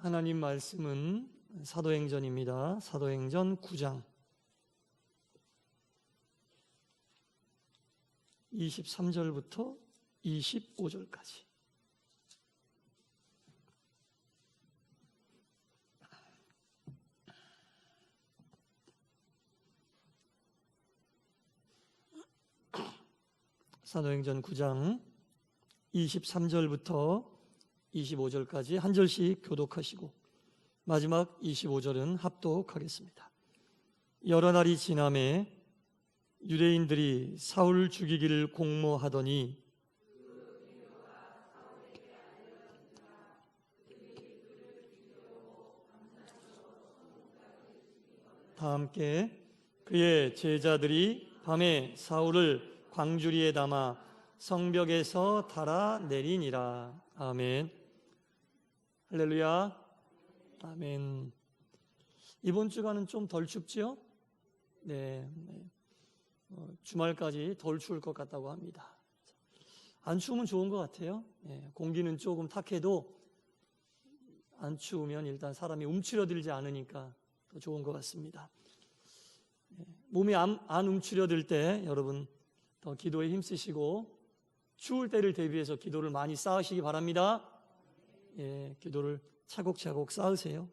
하나님 말씀은 사도행전입니다. 사도행전 9장 23절부터 25절까지. 사도행전 9장 23절부터 25절까지 한 절씩 교독하시고 마지막 25절은 합독하겠습니다. 여러 날이 지남에 유대인들이 사울을 죽이기를 공모하더니 다 함께 그의 제자들이 밤에 사울을 광주리에 담아 성벽에서 달아내리니라. 아멘. 할렐루야. 아멘. 이번 주간은 좀 덜 춥지요? 네. 주말까지 덜 추울 것 같다고 합니다. 안 추우면 좋은 것 같아요. 공기는 조금 탁해도 안 추우면 일단 사람이 움츠러들지 않으니까 더 좋은 것 같습니다. 몸이 안 움츠러들 때 여러분 더 기도에 힘쓰시고 추울 때를 대비해서 기도를 많이 쌓으시기 바랍니다. 기도를 차곡차곡 쌓으세요.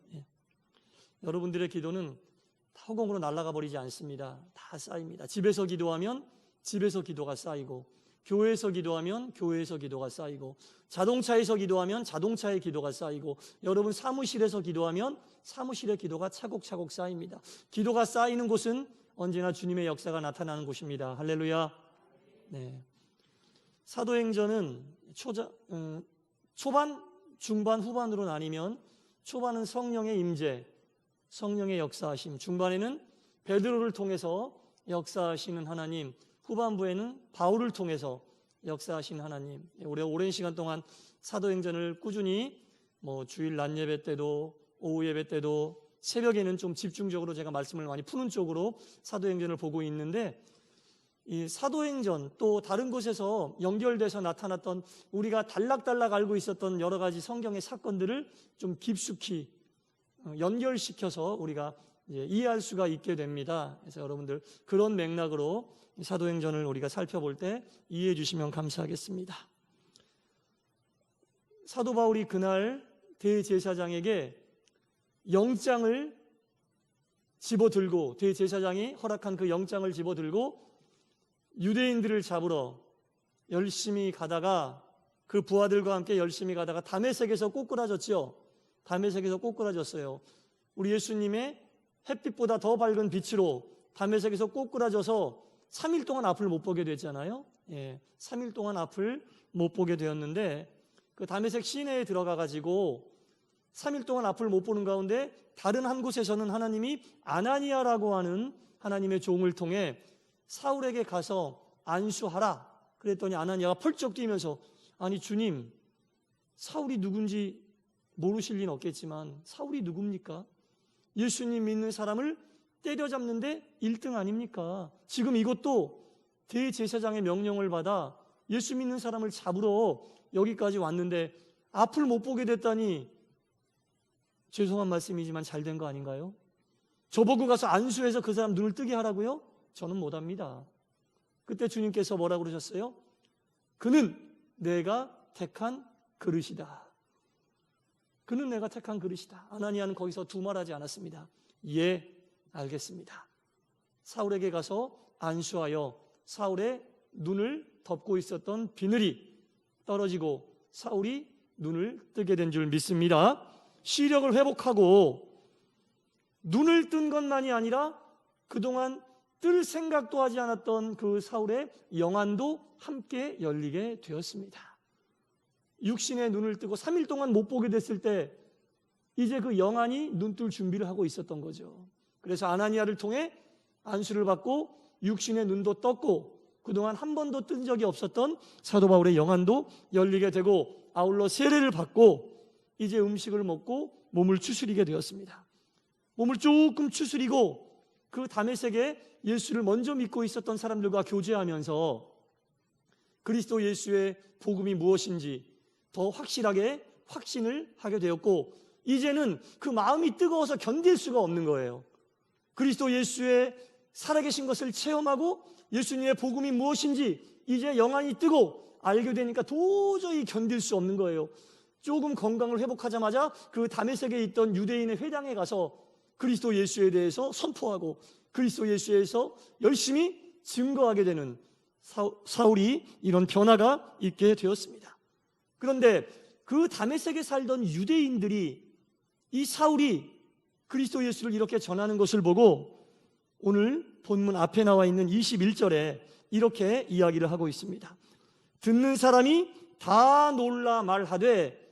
여러분들의 기도는 허공으로 날아가 버리지 않습니다. 다 쌓입니다. 집에서 기도하면 집에서 기도가 쌓이고, 교회에서 기도하면 교회에서 기도가 쌓이고, 자동차에서 기도하면 자동차의 기도가 쌓이고, 여러분 사무실에서 기도하면 사무실의 기도가 차곡차곡 쌓입니다. 기도가 쌓이는 곳은 언제나 주님의 역사가 나타나는 곳입니다. 할렐루야. 네. 사도행전은 초반, 중반, 후반으로 나뉘면 초반은 성령의 임재, 성령의 역사하심, 중반에는 베드로를 통해서 역사하시는 하나님, 후반부에는 바울을 통해서 역사하신 하나님. 우리가 오랜 시간 동안 사도행전을 꾸준히 주일 낮 예배 때도 오후 예배 때도 새벽에는 좀 집중적으로 제가 말씀을 많이 푸는 쪽으로 사도행전을 보고 있는데, 이 사도행전 또 다른 곳에서 연결돼서 나타났던 우리가 단락단락 알고 있었던 여러 가지 성경의 사건들을 좀 깊숙이 연결시켜서 우리가 이해할 수가 있게 됩니다. 그래서 여러분들 그런 맥락으로 사도행전을 우리가 살펴볼 때 이해해 주시면 감사하겠습니다. 사도 바울이 그날 대제사장에게 영장을 집어들고, 대제사장이 허락한 그 영장을 집어들고 유대인들을 잡으러 열심히 가다가, 그 부하들과 함께 열심히 가다가 다메섹에서 꼬꾸라졌죠. 다메섹에서 꼬꾸라졌어요. 우리 예수님의 햇빛보다 더 밝은 빛으로 다메섹에서 꼬꾸라져서 3일 동안 앞을 못 보게 됐잖아요. 3일 동안 앞을 못 보게 되었는데, 그 다메섹 시내에 들어가 가지고 3일 동안 앞을 못 보는 가운데 다른 한 곳에서는 하나님이 아나니아라고 하는 하나님의 종을 통해 사울에게 가서 안수하라 그랬더니 아나니아가 펄쩍 뛰면서, 아니 주님, 사울이 누군지 모르실 리는 없겠지만 사울이 누굽니까? 예수님 믿는 사람을 때려잡는데 1등 아닙니까? 지금 이것도 대제사장의 명령을 받아 예수 믿는 사람을 잡으러 여기까지 왔는데 앞을 못 보게 됐다니, 죄송한 말씀이지만 잘 된 거 아닌가요? 저보고 가서 안수해서 그 사람 눈을 뜨게 하라고요? 저는 못합니다. 그때 주님께서 뭐라고 그러셨어요? 그는 내가 택한 그릇이다. 그는 내가 택한 그릇이다. 아나니아는 거기서 두말하지 않았습니다. 예, 알겠습니다. 사울에게 가서 안수하여 사울의 눈을 덮고 있었던 비늘이 떨어지고 사울이 눈을 뜨게 된 줄 믿습니다. 시력을 회복하고 눈을 뜬 것만이 아니라 그동안 뜰 생각도 하지 않았던 그 사울의 영안도 함께 열리게 되었습니다. 육신의 눈을 뜨고 3일 동안 못 보게 됐을 때 이제 그 영안이 눈뜰 준비를 하고 있었던 거죠. 그래서 아나니아를 통해 안수를 받고 육신의 눈도 떴고 그동안 한 번도 뜬 적이 없었던 사도 바울의 영안도 열리게 되고 아울러 세례를 받고 이제 음식을 먹고 몸을 추스리게 되었습니다. 몸을 조금 추스리고 그 다메섹에 예수를 먼저 믿고 있었던 사람들과 교제하면서 그리스도 예수의 복음이 무엇인지 더 확실하게 확신을 하게 되었고, 이제는 그 마음이 뜨거워서 견딜 수가 없는 거예요. 그리스도 예수의 살아계신 것을 체험하고 예수님의 복음이 무엇인지 이제 영안이 뜨고 알게 되니까 도저히 견딜 수 없는 거예요. 조금 건강을 회복하자마자 그 다메섹에 있던 유대인의 회당에 가서 그리스도 예수에 대해서 선포하고 그리스도 예수에서 열심히 증거하게 되는 사울이 이런 변화가 있게 되었습니다. 그런데 그 다메섹에 살던 유대인들이 이 사울이 그리스도 예수를 이렇게 전하는 것을 보고 오늘 본문 앞에 나와 있는 21절에 이렇게 이야기를 하고 있습니다. 듣는 사람이 다 놀라 말하되,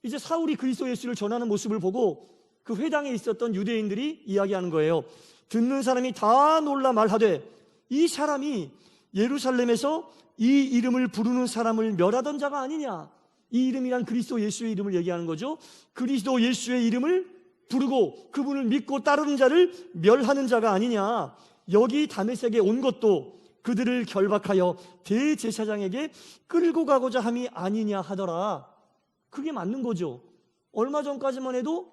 이제 사울이 그리스도 예수를 전하는 모습을 보고 그 회당에 있었던 유대인들이 이야기하는 거예요. 듣는 사람이 다 놀라 말하되, 이 사람이 예루살렘에서 이 이름을 부르는 사람을 멸하던 자가 아니냐. 이 이름이란 그리스도 예수의 이름을 얘기하는 거죠. 그리스도 예수의 이름을 부르고 그분을 믿고 따르는 자를 멸하는 자가 아니냐. 여기 다메섹에 온 것도 그들을 결박하여 대제사장에게 끌고 가고자 함이 아니냐 하더라. 그게 맞는 거죠. 얼마 전까지만 해도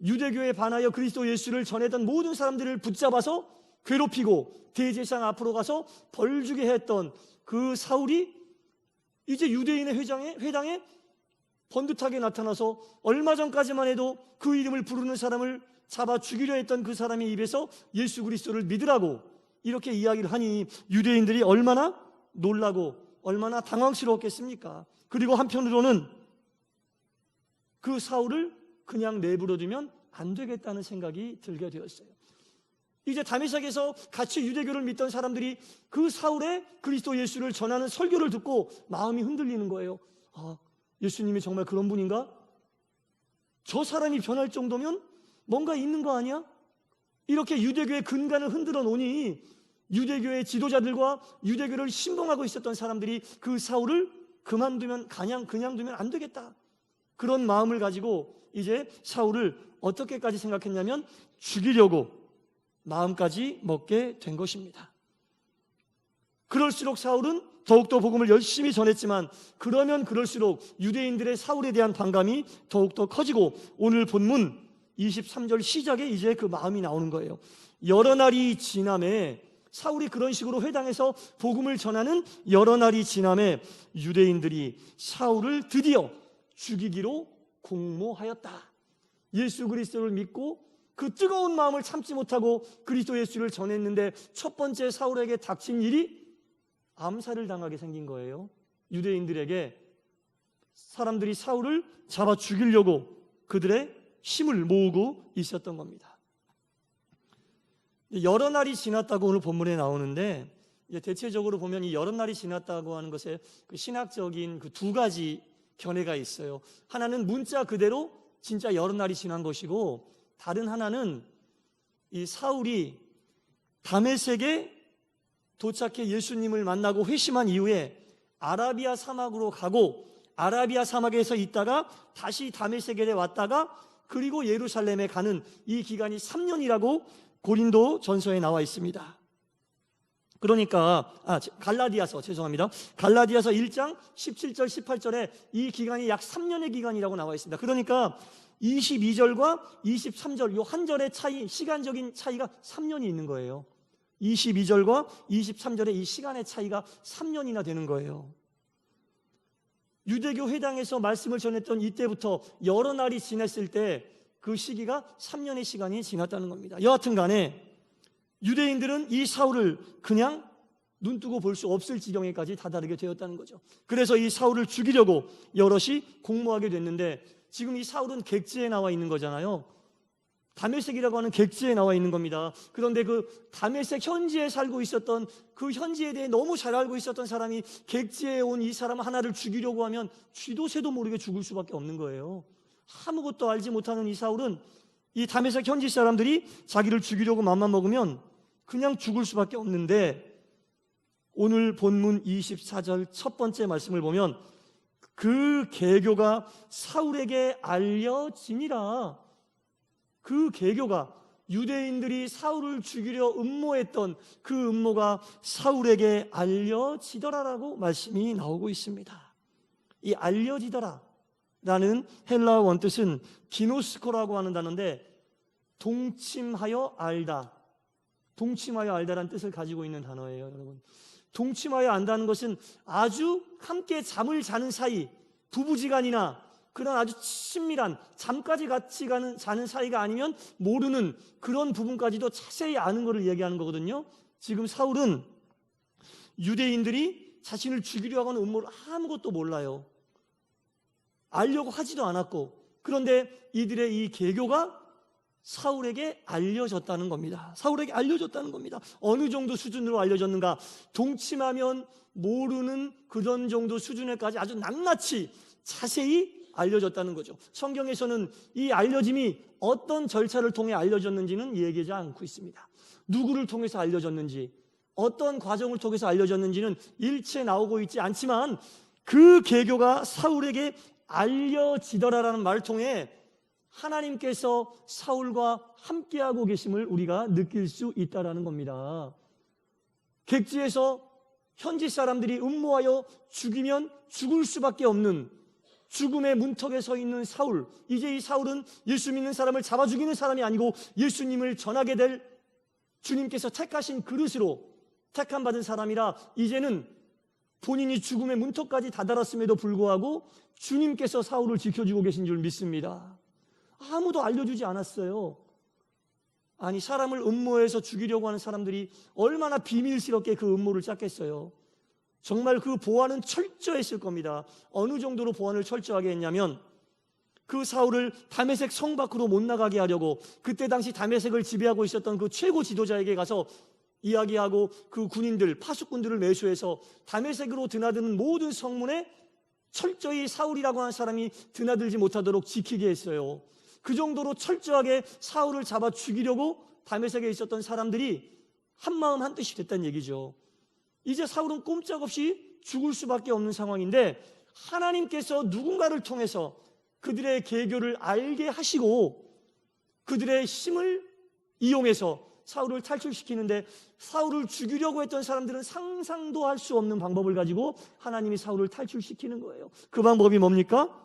유대교에 반하여 그리스도 예수를 전했던 모든 사람들을 붙잡아서 괴롭히고 대제사장 앞으로 가서 벌 주게 했던 그 사울이 이제 유대인의 회당에 번듯하게 나타나서 얼마 전까지만 해도 그 이름을 부르는 사람을 잡아 죽이려 했던 그 사람의 입에서 예수 그리스도를 믿으라고 이렇게 이야기를 하니 유대인들이 얼마나 놀라고 얼마나 당황스러웠겠습니까? 그리고 한편으로는 그 사울을 그냥 내버려두면 안 되겠다는 생각이 들게 되었어요. 이제 다메섹에서 같이 유대교를 믿던 사람들이 그 사울의 그리스도 예수를 전하는 설교를 듣고 마음이 흔들리는 거예요. 아, 예수님이 정말 그런 분인가? 저 사람이 변할 정도면 뭔가 있는 거 아니야? 이렇게 유대교의 근간을 흔들어 놓으니 유대교의 지도자들과 유대교를 신봉하고 있었던 사람들이 그 사울을 그냥 두면 안 되겠다. 그런 마음을 가지고 이제 사울을 어떻게까지 생각했냐면 죽이려고 마음까지 먹게 된 것입니다. 그럴수록 사울은 더욱더 복음을 열심히 전했지만 그러면 그럴수록 유대인들의 사울에 대한 반감이 더욱더 커지고 오늘 본문 23절 시작에 이제 그 마음이 나오는 거예요. 여러 날이 지남에 사울이 그런 식으로 회당에서 복음을 전하는 여러 날이 지남에 유대인들이 사울을 드디어 죽이기로 공모하였다. 예수 그리스도를 믿고 그 뜨거운 마음을 참지 못하고 그리스도 예수를 전했는데 첫 번째 사울에게 닥친 일이 암살을 당하게 생긴 거예요. 유대인들에게 사람들이 사울을 잡아 죽이려고 그들의 힘을 모으고 있었던 겁니다. 여러 날이 지났다고 오늘 본문에 나오는데 대체적으로 보면 이 여러 날이 지났다고 하는 것에 그 신학적인 그 두 가지 견해가 있어요. 하나는 문자 그대로 진짜 여러 날이 지난 것이고 다른 하나는 이 사울이 다메섹에 도착해 예수님을 만나고 회심한 이후에 아라비아 사막으로 가고 아라비아 사막에서 있다가 다시 다메섹에 왔다가 그리고 예루살렘에 가는 이 기간이 3년이라고 고린도 전서에 나와 있습니다. 그러니까 갈라디아서 1장 17절 18절에 이 기간이 약 3년의 기간이라고 나와 있습니다. 그러니까 22절과 23절 이 한 절의 차이, 시간적인 차이가 3년이 있는 거예요. 22절과 23절의 이 시간의 차이가 3년이나 되는 거예요. 유대교 회당에서 말씀을 전했던 이때부터 여러 날이 지났을 때 그 시기가 3년의 시간이 지났다는 겁니다. 여하튼 간에 유대인들은 이 사울을 그냥 눈뜨고 볼 수 없을 지경에까지 다다르게 되었다는 거죠. 그래서 이 사울을 죽이려고 여럿이 공모하게 됐는데 지금 이 사울은 객지에 나와 있는 거잖아요. 다메섹이라고 하는 객지에 나와 있는 겁니다. 그런데 그 다메섹 현지에 살고 있었던 그 현지에 대해 너무 잘 알고 있었던 사람이 객지에 온 이 사람 하나를 죽이려고 하면 쥐도 새도 모르게 죽을 수밖에 없는 거예요. 아무것도 알지 못하는 이 사울은 이 다메섹 현지 사람들이 자기를 죽이려고 맘만 먹으면 그냥 죽을 수밖에 없는데 오늘 본문 24절 첫 번째 말씀을 보면 그 계교가 사울에게 알려지니라. 그 계교가 유대인들이 사울을 죽이려 음모했던 그 음모가 사울에게 알려지더라라고 말씀이 나오고 있습니다. 이 알려지더라, 라는 헬라어 원뜻은 기노스코라고 하는 단어인데 동침하여 알다, 동침하여 알다라는 뜻을 가지고 있는 단어예요. 여러분, 동침하여 안다는 것은 아주 함께 잠을 자는 사이, 부부지간이나 그런 아주 친밀한 잠까지 같이 자는 사이가 아니면 모르는 그런 부분까지도 자세히 아는 것을 얘기하는 거거든요. 지금 사울은 유대인들이 자신을 죽이려 하는 음모를 아무것도 몰라요. 알려고 하지도 않았고, 그런데 이들의 이 계교가 사울에게 알려졌다는 겁니다. 사울에게 알려졌다는 겁니다. 어느 정도 수준으로 알려졌는가? 동침하면 모르는 그런 정도 수준에까지 아주 낱낱이 자세히 알려졌다는 거죠. 성경에서는 이 알려짐이 어떤 절차를 통해 알려졌는지는 얘기하지 않고 있습니다. 누구를 통해서 알려졌는지, 어떤 과정을 통해서 알려졌는지는 일체 나오고 있지 않지만 그 계교가 사울에게 알려지더라라는 말을 통해 하나님께서 사울과 함께하고 계심을 우리가 느낄 수 있다는 겁니다. 객지에서 현지 사람들이 음모하여 죽이면 죽을 수밖에 없는 죽음의 문턱에 서 있는 사울, 이제 이 사울은 예수 믿는 사람을 잡아 죽이는 사람이 아니고 예수님을 전하게 될 주님께서 택하신 그릇으로 택함받은 사람이라 이제는 본인이 죽음의 문턱까지 다다랐음에도 불구하고 주님께서 사울을 지켜주고 계신 줄 믿습니다. 아무도 알려주지 않았어요. 아니, 사람을 음모해서 죽이려고 하는 사람들이 얼마나 비밀스럽게 그 음모를 짰겠어요. 정말 그 보안은 철저했을 겁니다. 어느 정도로 보안을 철저하게 했냐면 그 사울을 다메섹 성 밖으로 못 나가게 하려고 그때 당시 다메섹을 지배하고 있었던 그 최고 지도자에게 가서 이야기하고 그 군인들, 파수꾼들을 매수해서 다메섹으로 드나드는 모든 성문에 철저히 사울이라고 하는 사람이 드나들지 못하도록 지키게 했어요. 그 정도로 철저하게 사울을 잡아 죽이려고 다메섹에 있었던 사람들이 한마음 한뜻이 됐다는 얘기죠. 이제 사울은 꼼짝없이 죽을 수밖에 없는 상황인데 하나님께서 누군가를 통해서 그들의 계교를 알게 하시고 그들의 힘을 이용해서 사울을 탈출시키는데 사울을 죽이려고 했던 사람들은 상상도 할 수 없는 방법을 가지고 하나님이 사울을 탈출시키는 거예요. 그 방법이 뭡니까?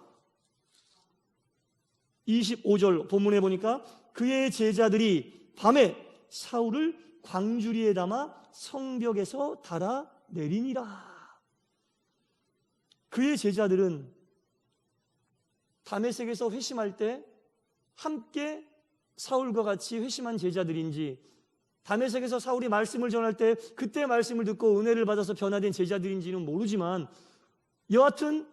25절 본문에 보니까 그의 제자들이 밤에 사울을 광주리에 담아 성벽에서 달아 내리니라. 그의 제자들은 다메섹에서 회심할 때 함께 사울과 같이 회심한 제자들인지, 다메섹에서 사울이 말씀을 전할 때 그때 말씀을 듣고 은혜를 받아서 변화된 제자들인지는 모르지만 여하튼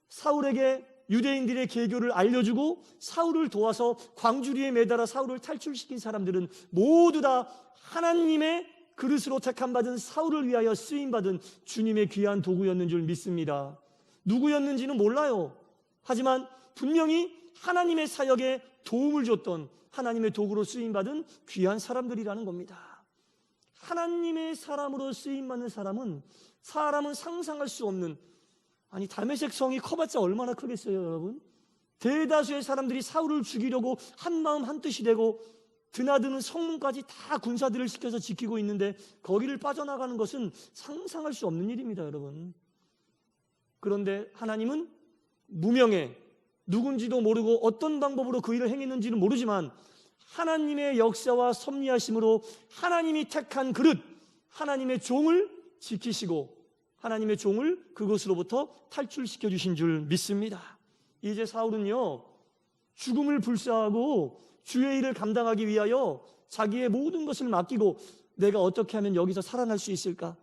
사울에게 유대인들의 계교를 알려주고 사울을 도와서 광주리에 매달아 사울을 탈출시킨 사람들은 모두 다 하나님의 그릇으로 택함받은 사울을 위하여 쓰임받은 주님의 귀한 도구였는 줄 믿습니다. 누구였는지는 몰라요. 하지만 분명히 하나님의 사역에 도움을 줬던 하나님의 도구로 쓰임받은 귀한 사람들이라는 겁니다. 하나님의 사람으로 쓰임받는 사람은 상상할 수 없는, 아니 다메섹 성이 커봤자 얼마나 크겠어요 여러분. 대다수의 사람들이 사울을 죽이려고 한마음 한뜻이 되고 드나드는 성문까지 다 군사들을 시켜서 지키고 있는데 거기를 빠져나가는 것은 상상할 수 없는 일입니다 여러분. 그런데 하나님은 무명해, 누군지도 모르고 어떤 방법으로 그 일을 행했는지는 모르지만 하나님의 역사와 섭리하심으로 하나님이 택한 그릇, 하나님의 종을 지키시고 하나님의 종을 그것으로부터 탈출시켜 주신 줄 믿습니다. 이제 사울은요, 죽음을 불사하고 주의 일을 감당하기 위하여 자기의 모든 것을 맡기고 내가 어떻게 하면 여기서 살아날 수 있을까?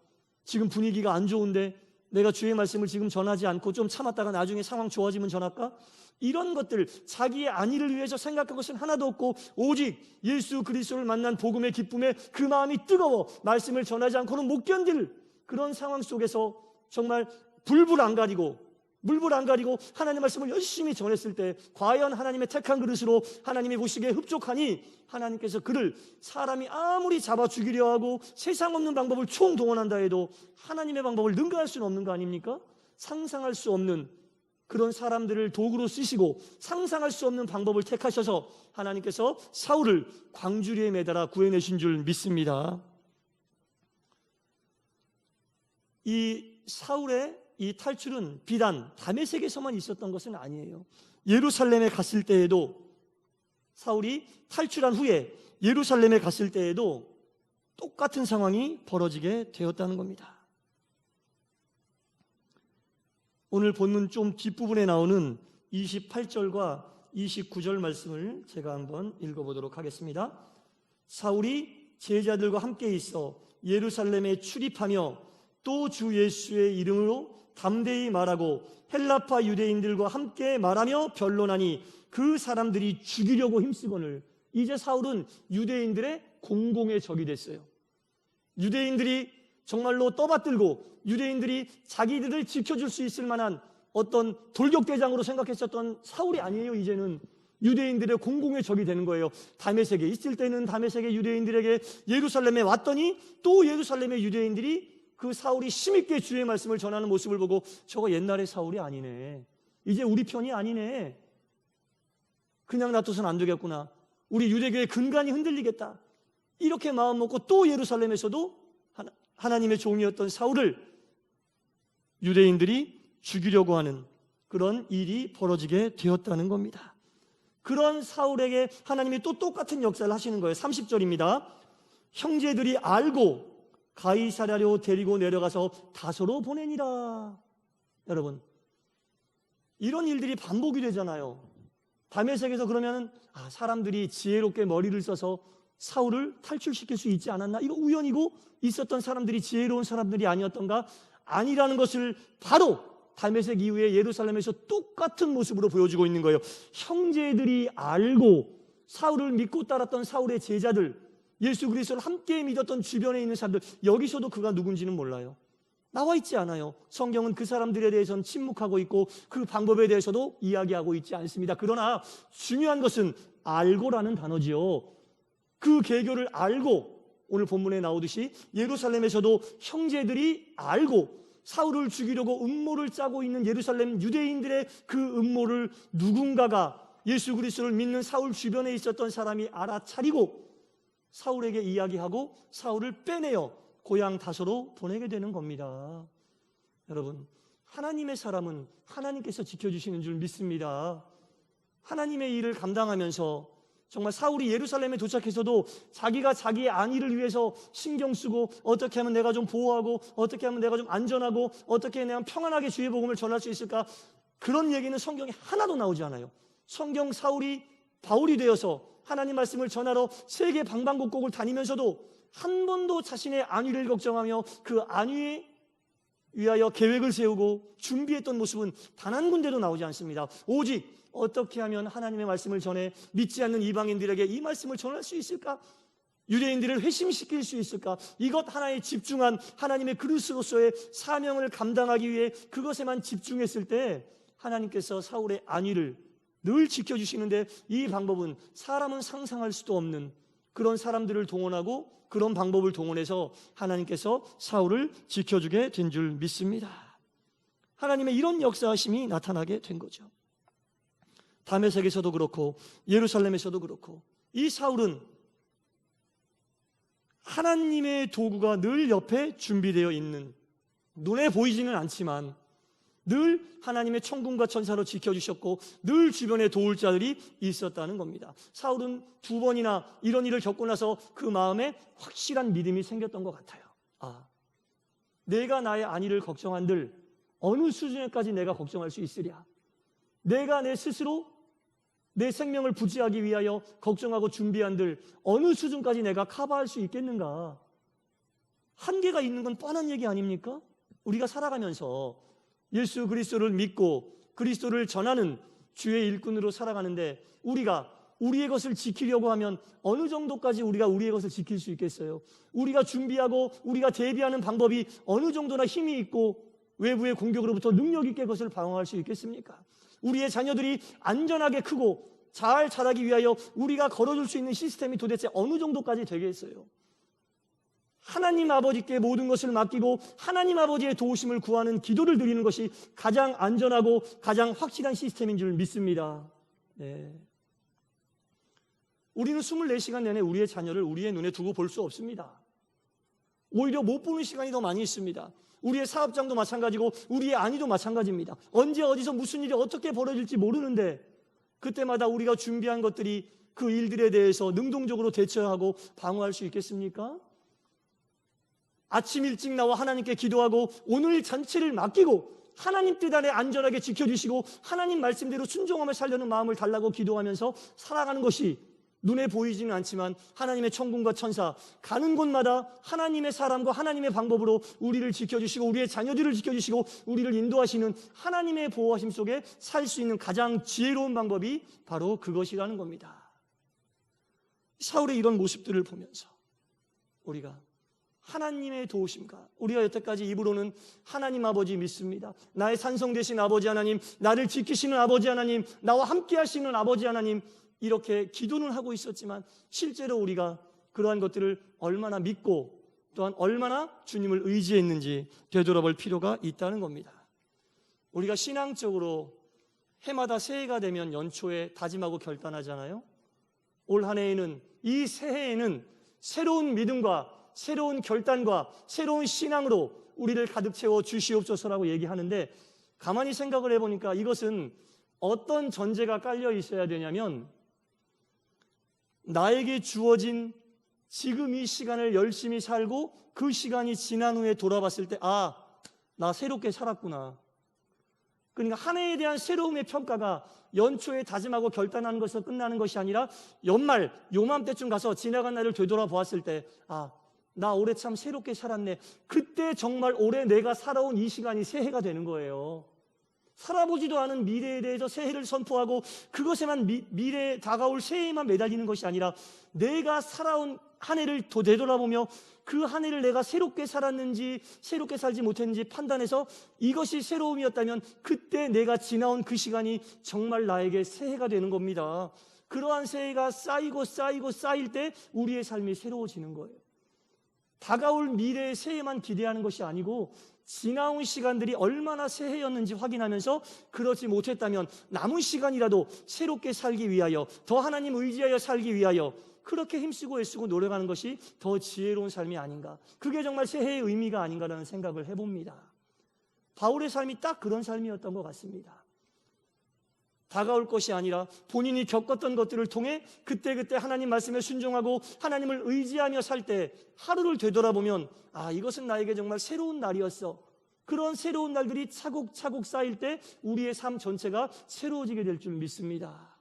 지금 분위기가 안 좋은데 내가 주의 말씀을 지금 전하지 않고 좀 참았다가 나중에 상황 좋아지면 전할까? 이런 것들, 자기의 안위를 위해서 생각한 것은 하나도 없고 오직 예수 그리스도를 만난 복음의 기쁨에 그 마음이 뜨거워 말씀을 전하지 않고는 못 견딜 그런 상황 속에서 정말 물불 안 가리고 하나님의 말씀을 열심히 전했을 때 과연 하나님의 택한 그릇으로 하나님이 보시기에 흡족하니 하나님께서 그를 사람이 아무리 잡아 죽이려 하고 세상 없는 방법을 총동원한다 해도 하나님의 방법을 능가할 수는 없는 거 아닙니까? 상상할 수 없는 그런 사람들을 도구로 쓰시고 상상할 수 없는 방법을 택하셔서 하나님께서 사울을 광주리에 매달아 구해내신 줄 믿습니다. 이 사울의 이 탈출은 비단 다메섹에서만 있었던 것은 아니에요. 예루살렘에 갔을 때에도, 사울이 탈출한 후에 예루살렘에 갔을 때에도 똑같은 상황이 벌어지게 되었다는 겁니다. 오늘 본문 좀 뒷부분에 나오는 28절과 29절 말씀을 제가 한번 읽어보도록 하겠습니다. 사울이 제자들과 함께 있어 예루살렘에 출입하며 또 주 예수의 이름으로 담대히 말하고 헬라파 유대인들과 함께 말하며 변론하니 그 사람들이 죽이려고 힘쓰거늘. 이제 사울은 유대인들의 공공의 적이 됐어요. 유대인들이 정말로 떠받들고 유대인들이 자기들을 지켜줄 수 있을 만한 어떤 돌격대장으로 생각했었던 사울이 아니에요. 이제는 유대인들의 공공의 적이 되는 거예요. 다메섹에 있을 때는 다메섹의 유대인들에게, 예루살렘에 왔더니 또 예루살렘의 유대인들이 그 사울이 힘있게 주의 말씀을 전하는 모습을 보고 저거 옛날의 사울이 아니네, 이제 우리 편이 아니네, 그냥 놔둬서는 안 되겠구나, 우리 유대교의 근간이 흔들리겠다, 이렇게 마음 먹고 또 예루살렘에서도 하나님의 종이었던 사울을 유대인들이 죽이려고 하는 그런 일이 벌어지게 되었다는 겁니다. 그런 사울에게 하나님이 또 똑같은 역사를 하시는 거예요. 30절입니다. 형제들이 알고 가이사랴로 데리고 내려가서 다소로 보내니라. 여러분, 이런 일들이 반복이 되잖아요. 다메섹에서 그러면 사람들이 지혜롭게 머리를 써서 사울을 탈출시킬 수 있지 않았나? 이거 우연이고 있었던 사람들이 지혜로운 사람들이 아니었던가? 아니라는 것을 바로 다메섹 이후에 예루살렘에서 똑같은 모습으로 보여주고 있는 거예요. 형제들이 알고, 사울을 믿고 따랐던 사울의 제자들, 예수 그리스도를 함께 믿었던 주변에 있는 사람들, 여기서도 그가 누군지는 몰라요. 나와 있지 않아요. 성경은 그 사람들에 대해서는 침묵하고 있고 그 방법에 대해서도 이야기하고 있지 않습니다. 그러나 중요한 것은 알고라는 단어지요. 그 계교를 알고, 오늘 본문에 나오듯이 예루살렘에서도 형제들이 알고 사울을 죽이려고 음모를 짜고 있는 예루살렘 유대인들의 그 음모를 누군가가, 예수 그리스도를 믿는 사울 주변에 있었던 사람이 알아차리고 사울에게 이야기하고 사울을 빼내어 고향 다소로 보내게 되는 겁니다. 여러분, 하나님의 사람은 하나님께서 지켜주시는 줄 믿습니다. 하나님의 일을 감당하면서 정말 사울이 예루살렘에 도착해서도 자기가 자기의 안위를 위해서 신경 쓰고 어떻게 하면 내가 좀 보호하고 어떻게 하면 내가 좀 안전하고 어떻게 내가 평안하게 주의 복음을 전할 수 있을까, 그런 얘기는 성경에 하나도 나오지 않아요. 성경 사울이 바울이 되어서 하나님 말씀을 전하러 세계 방방곡곡을 다니면서도 한 번도 자신의 안위를 걱정하며 그 안위에 위하여 계획을 세우고 준비했던 모습은 단 한 군데도 나오지 않습니다. 오직 어떻게 하면 하나님의 말씀을 전해 믿지 않는 이방인들에게 이 말씀을 전할 수 있을까? 유대인들을 회심시킬 수 있을까? 이것 하나에 집중한 하나님의 그릇으로서의 사명을 감당하기 위해 그것에만 집중했을 때 하나님께서 사울의 안위를 늘 지켜주시는데, 이 방법은 사람은 상상할 수도 없는 그런 사람들을 동원하고 그런 방법을 동원해서 하나님께서 사울을 지켜주게 된 줄 믿습니다. 하나님의 이런 역사하심이 나타나게 된 거죠. 다메섹에서도 그렇고 예루살렘에서도 그렇고 이 사울은 하나님의 도구가 늘 옆에 준비되어 있는, 눈에 보이지는 않지만 늘 하나님의 천군과 천사로 지켜주셨고 늘 주변에 도울 자들이 있었다는 겁니다. 사울은 2번이나 이런 일을 겪고 나서 그 마음에 확실한 믿음이 생겼던 것 같아요. 내가 나의 안위를 걱정한들 어느 수준에까지 내가 걱정할 수 있으랴? 내가 내 스스로 내 생명을 부지하기 위하여 걱정하고 준비한들 어느 수준까지 내가 커버할 수 있겠는가? 한계가 있는 건 뻔한 얘기 아닙니까? 우리가 살아가면서 예수 그리스도를 믿고 그리스도를 전하는 주의 일꾼으로 살아가는데 우리가 우리의 것을 지키려고 하면 어느 정도까지 우리가 우리의 것을 지킬 수 있겠어요? 우리가 준비하고 우리가 대비하는 방법이 어느 정도나 힘이 있고 외부의 공격으로부터 능력 있게 그것을 방어할 수 있겠습니까? 우리의 자녀들이 안전하게 크고 잘 자라기 위하여 우리가 걸어줄 수 있는 시스템이 도대체 어느 정도까지 되겠어요? 하나님 아버지께 모든 것을 맡기고 하나님 아버지의 도우심을 구하는 기도를 드리는 것이 가장 안전하고 가장 확실한 시스템인 줄 믿습니다. 네. 우리는 24시간 내내 우리의 자녀를 우리의 눈에 두고 볼 수 없습니다. 오히려 못 보는 시간이 더 많이 있습니다. 우리의 사업장도 마찬가지고 우리의 안위도 마찬가지입니다. 언제 어디서 무슨 일이 어떻게 벌어질지 모르는데 그때마다 우리가 준비한 것들이 그 일들에 대해서 능동적으로 대처하고 방어할 수 있겠습니까? 아침 일찍 나와 하나님께 기도하고 오늘 전체를 맡기고 하나님 뜻 안에 안전하게 지켜주시고 하나님 말씀대로 순종하며 살려는 마음을 달라고 기도하면서 살아가는 것이 눈에 보이지는 않지만 하나님의 천군과 천사 가는 곳마다 하나님의 사람과 하나님의 방법으로 우리를 지켜주시고 우리의 자녀들을 지켜주시고 우리를 인도하시는 하나님의 보호하심 속에 살 수 있는 가장 지혜로운 방법이 바로 그것이라는 겁니다. 사울의 이런 모습들을 보면서 우리가 하나님의 도우심과 우리가 여태까지 입으로는 하나님 아버지 믿습니다, 나의 산성 되신 아버지 하나님, 나를 지키시는 아버지 하나님, 나와 함께 하시는 아버지 하나님, 이렇게 기도는 하고 있었지만 실제로 우리가 그러한 것들을 얼마나 믿고 또한 얼마나 주님을 의지했는지 되돌아볼 필요가 있다는 겁니다. 우리가 신앙적으로 해마다 새해가 되면 연초에 다짐하고 결단하잖아요. 올 한 해에는, 이 새해에는 새로운 믿음과 새로운 결단과 새로운 신앙으로 우리를 가득 채워 주시옵소서라고 얘기하는데, 가만히 생각을 해보니까 이것은 어떤 전제가 깔려 있어야 되냐면, 나에게 주어진 지금 이 시간을 열심히 살고 그 시간이 지난 후에 돌아봤을 때 나 새롭게 살았구나. 그러니까 한 해에 대한 새로움의 평가가 연초에 다짐하고 결단하는 것에서 끝나는 것이 아니라 연말 요맘때쯤 가서 지나간 날을 되돌아보았을 때 나 올해 참 새롭게 살았네. 그때 정말 올해 내가 살아온 이 시간이 새해가 되는 거예요. 살아보지도 않은 미래에 대해서 새해를 선포하고 그것에만 미래에 다가올 새해에만 매달리는 것이 아니라 내가 살아온 한 해를 되돌아보며 그 한 해를 내가 새롭게 살았는지 새롭게 살지 못했는지 판단해서 이것이 새로움이었다면 그때 내가 지나온 그 시간이 정말 나에게 새해가 되는 겁니다. 그러한 새해가 쌓이고 쌓일 때 우리의 삶이 새로워지는 거예요. 다가올 미래의 새해만 기대하는 것이 아니고 지나온 시간들이 얼마나 새해였는지 확인하면서 그렇지 못했다면 남은 시간이라도 새롭게 살기 위하여, 더 하나님 의지하여 살기 위하여 그렇게 힘쓰고 애쓰고 노력하는 것이 더 지혜로운 삶이 아닌가, 그게 정말 새해의 의미가 아닌가라는 생각을 해봅니다. 바울의 삶이 딱 그런 삶이었던 것 같습니다. 다가올 것이 아니라 본인이 겪었던 것들을 통해 그때그때 하나님 말씀에 순종하고 하나님을 의지하며 살 때 하루를 되돌아보면 이것은 나에게 정말 새로운 날이었어. 그런 새로운 날들이 차곡차곡 쌓일 때 우리의 삶 전체가 새로워지게 될 줄 믿습니다.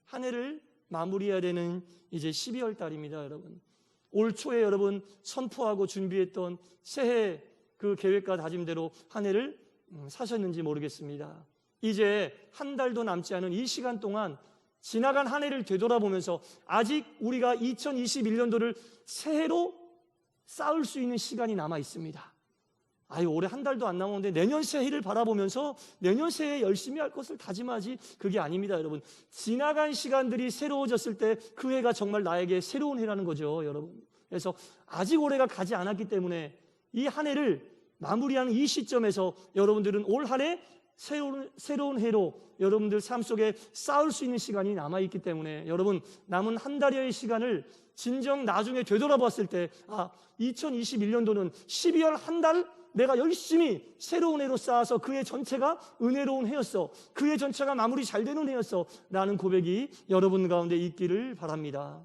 한 해를 마무리해야 되는 이제 12월 달입니다. 여러분, 올 초에 여러분 선포하고 준비했던 새해 그 계획과 다짐대로 한 해를 사셨는지 모르겠습니다. 이제 한 달도 남지 않은 이 시간 동안 지나간 한 해를 되돌아보면서 아직 우리가 2021년도를 새해로 쌓을 수 있는 시간이 남아 있습니다. 올해 한 달도 안 남았는데 내년 새해를 바라보면서 내년 새해에 열심히 할 것을 다짐하지, 그게 아닙니다. 여러분, 지나간 시간들이 새로워졌을 때 그 해가 정말 나에게 새로운 해라는 거죠. 여러분, 그래서 아직 올해가 가지 않았기 때문에 이 한 해를 마무리하는 이 시점에서 여러분들은 올 한 해 새로운 해로 여러분들 삶 속에 쌓을 수 있는 시간이 남아있기 때문에 여러분, 남은 한 달여의 시간을 진정 나중에 되돌아봤을 때 2021년도는 12월 한 달 내가 열심히 새로운 해로 쌓아서 그 해 전체가 은혜로운 해였어, 그 해 전체가 마무리 잘 되는 해였어 라는 고백이 여러분 가운데 있기를 바랍니다.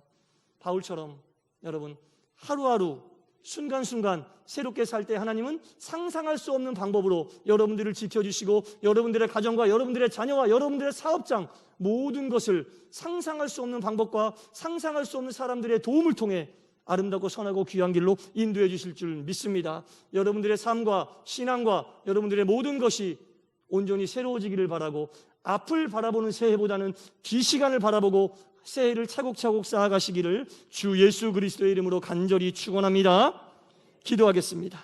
바울처럼 여러분, 하루하루 순간순간 새롭게 살 때 하나님은 상상할 수 없는 방법으로 여러분들을 지켜주시고 여러분들의 가정과 여러분들의 자녀와 여러분들의 사업장 모든 것을 상상할 수 없는 방법과 상상할 수 없는 사람들의 도움을 통해 아름답고 선하고 귀한 길로 인도해 주실 줄 믿습니다. 여러분들의 삶과 신앙과 여러분들의 모든 것이 온전히 새로워지기를 바라고, 앞을 바라보는 새해보다는 뒤 시간을 바라보고 새해를 차곡차곡 쌓아가시기를 주 예수 그리스도의 이름으로 간절히 축원합니다. 기도하겠습니다.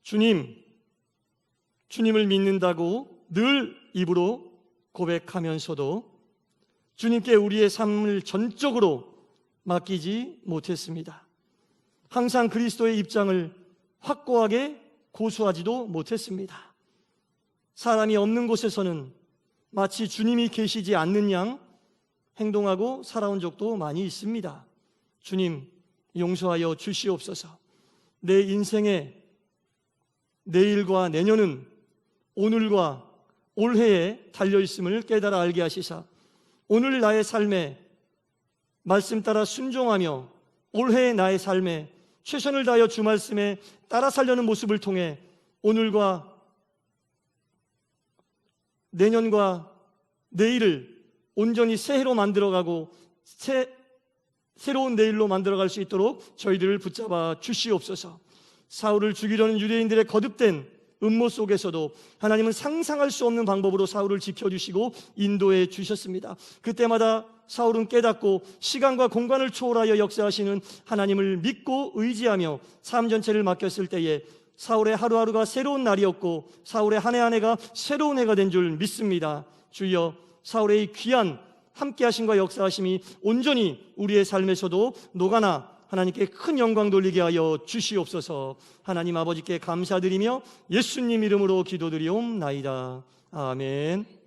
주님을 믿는다고 늘 입으로 고백하면서도 주님께 우리의 삶을 전적으로 맡기지 못했습니다. 항상 그리스도의 입장을 확고하게 고수하지도 못했습니다. 사람이 없는 곳에서는 마치 주님이 계시지 않는 양 행동하고 살아온 적도 많이 있습니다. 주님, 용서하여 주시옵소서. 내 인생의 내일과 내년은 오늘과 올해에 달려있음을 깨달아 알게 하시사 오늘 나의 삶에 말씀 따라 순종하며 올해의 나의 삶에 최선을 다하여 주 말씀에 따라 살려는 모습을 통해 오늘과 내년과 내일을 온전히 새해로 만들어가고 새로운 내일로 만들어갈 수 있도록 저희들을 붙잡아 주시옵소서. 사울을 죽이려는 유대인들의 거듭된 음모 속에서도 하나님은 상상할 수 없는 방법으로 사울을 지켜주시고 인도해 주셨습니다. 그때마다 사울은 깨닫고 시간과 공간을 초월하여 역사하시는 하나님을 믿고 의지하며 삶 전체를 맡겼을 때에 사울의 하루하루가 새로운 날이었고 사울의 한 해 한 해가 새로운 해가 된 줄 믿습니다. 주여, 사울의 이 귀한 함께하심과 역사하심이 온전히 우리의 삶에서도 녹아나 하나님께 큰 영광 돌리게 하여 주시옵소서. 하나님 아버지께 감사드리며 예수님 이름으로 기도드리옵나이다. 아멘.